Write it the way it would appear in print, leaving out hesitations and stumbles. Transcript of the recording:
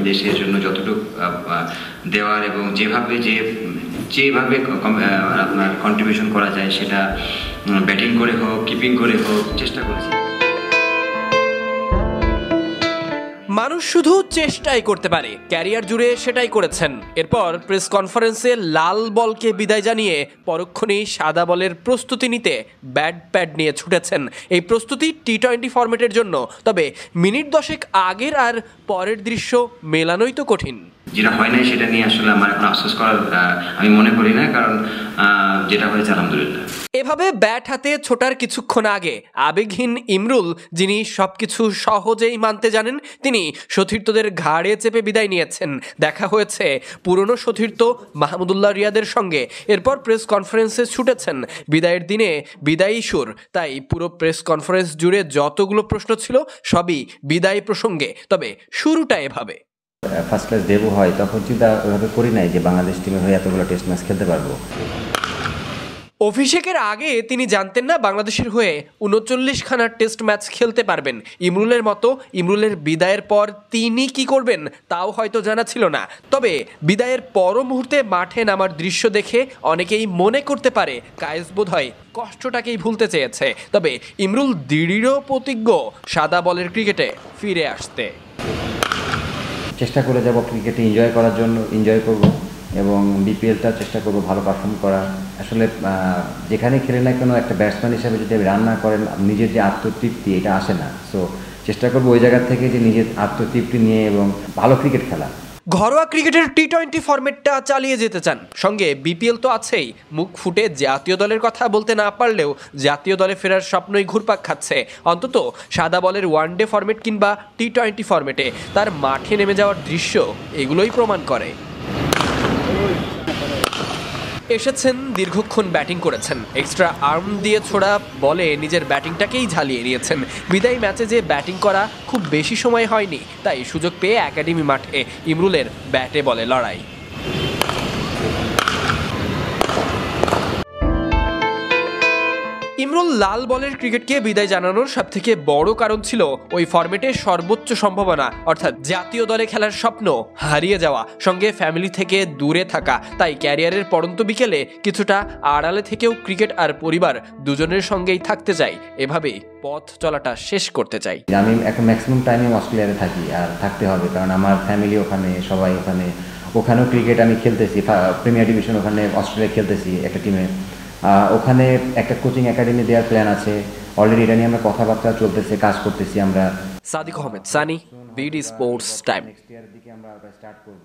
দেশের জন্য যতটুকু দেওয়ার এবং যেভাবে আপনার কন্ট্রিবিউশন করা যায় সেটা ব্যাটিং করে হোক, কিপিং করে হোক চেষ্টা করেছি। মানুষ শুধু চেষ্টাই করতে পারে, ক্যারিয়ার জুড়ে সেটাই করেছেন। এরপর প্রেস কনফারেন্সে লাল বলকে বিদায় জানিয়ে পরক্ষণেই সাদা বলের প্রস্তুতি নিতে ব্যাট প্যাড নিয়ে ছুটেছেন। এই প্রস্তুতি টি-20 ফরম্যাটের জন্য, তবে মিনিট 10 আগের আর পরের দৃশ্য মেলানোই তো কঠিন। যেটা হয় নাই সেটা নিয়ে আসলে আমার এখন আফসোস করার আমি মনে করি না, কারণ যেটা হয়েছে আলহামদুলিল্লাহ। এভাবে ব্যাট হাতে ছোটার কিছুক্ষণ আগে আবেগহীন ইমরুল, যিনি সবকিছু সহজেই মানতে জানেন, তিনি সতীর্থদের ঘাড়ে চেপে বিদায় নিয়েছেন। দেখা হয়েছে পুরনো সতীর্থ মাহমুদুল্লাহ রিয়াদের সঙ্গে। এরপর প্রেস কনফারেন্সে ছুটেছেন বিদায়ের দিনে বিদায়ী সুর। তাই পুরো প্রেস কনফারেন্স জুড়ে যতগুলো প্রশ্ন ছিল সবই বিদায় প্রসঙ্গে, তবে শুরুটা এভাবে। ফার্স্ট ক্লাস ডেবু হয়, তখন চিন্তা ওইভাবে করি নাই যে বাংলাদেশ টিমে হয়ে এতগুলো টেস্ট ম্যাচ খেলতে পারবো। অভিষেকের আগে তিনি জানতেন না বাংলাদেশের হয়ে 39খানা টেস্ট ম্যাচ খেলতে পারবেন। ইমরুলের মতো ইমরুলের বিদায়ের পর তিনি কি করবেন তাও হয়তো জানা ছিল না। তবে বিদায়ের পর মুহূর্তে মাঠে নামার দৃশ্য দেখে অনেকেই মনে করতে পারে কায়েস বোধহয় কষ্টটাকেই ভুলতে চেয়েছে। তবে ইমরুল দৃঢ় প্রতিজ্ঞ সাদা বলের ক্রিকেটে ফিরে আসতে। চেষ্টা করে যাব ক্রিকেটে এনজয় করার জন্য, এনজয় করব এবং বিপিএলটা চেষ্টা করব ভালো পারফর্ম করা। আসলে যেখানে খেলে না কেন একটা ব্যাটসম্যান হিসেবে যদি রান না করেন নিজের যে আত্মতৃপ্তি এটা আসে না। সো চেষ্টা করব ওই জায়গা থেকে যে নিজের আত্মতৃপ্তি নিয়ে এবং ভালো ক্রিকেট খেলা। ঘরোয়া ক্রিকেটের টি-20 ফরম্যাটটা চালিয়ে যেতে চান, সঙ্গে বিপিএল তো আছেই। মুখ ফুটে জাতীয় দলের কথা বলতে না পারলেও জাতীয় দলে ফেরার স্বপ্নই ঘুরপাক খাচ্ছে। অন্তত সাদা বলের ওয়ানডে ফরম্যাট কিংবা টি-20 ফরম্যাটে তার মাঠে নেমে যাওয়ার দৃশ্য এগুলোই প্রমাণ করে। এসেছেন, দীর্ঘক্ষণ ব্যাটিং করেছেন, এক্সট্রা আর্ম দিয়ে ছোড়া বলে নিজের ব্যাটিংটাকেই ঝালিয়ে নিয়েছেন। বিদায়ী ম্যাচে যে ব্যাটিং করা খুব বেশি সময় হয়নি, তাই সুযোগ পেয়ে একাডেমি মাঠে ইমরুলের ব্যাটে বলে লড়াই। ইমরুল লাল বলের ক্রিকেটকে বিদায় জানানোর সবথেকে বড় কারণ ছিল ওই ফরম্যাটের সর্বোচ্চ সম্ভাবনা, অর্থাৎ জাতীয় দলে খেলার স্বপ্ন হারিয়ে যাওয়া, সঙ্গে ফ্যামিলি থেকে দূরে থাকা। তাই ক্যারিয়ারের পড়ন্ত বিকেলে কিছুটা আড়ালে থেকেও ক্রিকেট আর পরিবার দুজনের সঙ্গেই থাকতে চাই, এভাবেই পথ চলাটা শেষ করতে চাই। আমি এখন ম্যাক্সিমাম টাইমে অস্ট্রেলিয়াতে থাকি, আর থাকতে হবে কারণ আমার ফ্যামিলি ওখানে, সবাই ওখানে। ওখানেও ক্রিকেট আমি খেলতেছি, প্রিমিয়ার ডিভিশন ওখানে অস্ট্রেলিয়া খেলতেছি একটা টিমে। ওখানে একটা কোচিং একাডেমি দেওয়ার প্ল্যান আছে অলরেডি, এটা নিয়ে আমরা কথাবার্তা চলতেছে, কাজ করতেছি আমরা। Sadiq Ahmed, Sunny, BD sports time. Next ইয়ারের দিকে আমরা স্টার্ট করব।